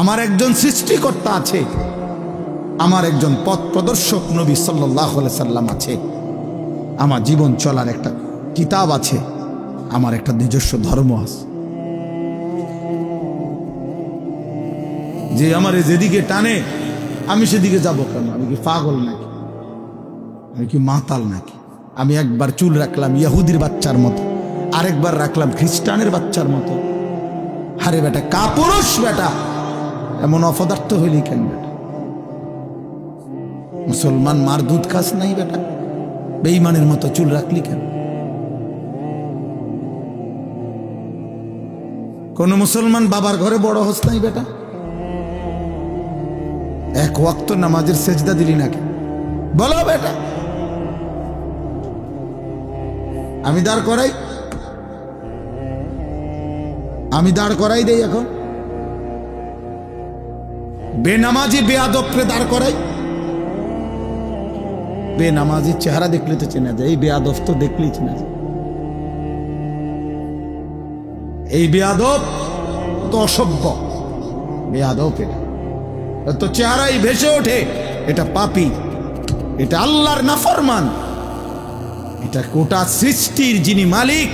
আমার একজন সৃষ্টিকর্তা আছে, আমার একজন পথ প্রদর্শক নবী সাল্লাল্লাহু আলাইহি সাল্লাম আছে, আমার জীবন চলার একটা কিতাব আছে, আমার একটা নিজস্ব ধর্ম আছে। যে আমার যেদিকে টানে আমি সেদিকে যাব কেন? আমি কি পাগল নাকি? আমি কি মাতাল নাকি? আমি একবার চুল রাখলাম ইহুদির বাচ্চার মতো, আরেকবার রাখলাম খ্রিস্টানের বাচ্চার মতো। আরে বেটা, কাপুরুষ বেটা, এমন অপদার্থ হইলি কেন বেটা? মুসলমান মার দুধ খাস নাই বেটা? বেঈমানের মতো চুল রাখলি কেন? কোন মুসলমান বাবার ঘরে বড় হস নাই বেটা? এক ওয়াক্ত নামাজের সেজদা দিলি নাকি? বলো বেটা। আমি দাঁড় করাই, আমি দাঁড় করাই দেই এখন? বেনামাজি বেয়াদবকে দাঁড় করাই? বেনামাজি চেহারা দেখলে তো চেনা যায়, এই বেয়াদব তো দেখলেই চেনা যায়। এই বেয়াদব তো অসভ্য, বেয়াদব এটা তো চেহারাই ভেসে ওঠে এটা পাপী, এটা আল্লাহর নাফরমান, এটা গোটা সৃষ্টির যিনি মালিক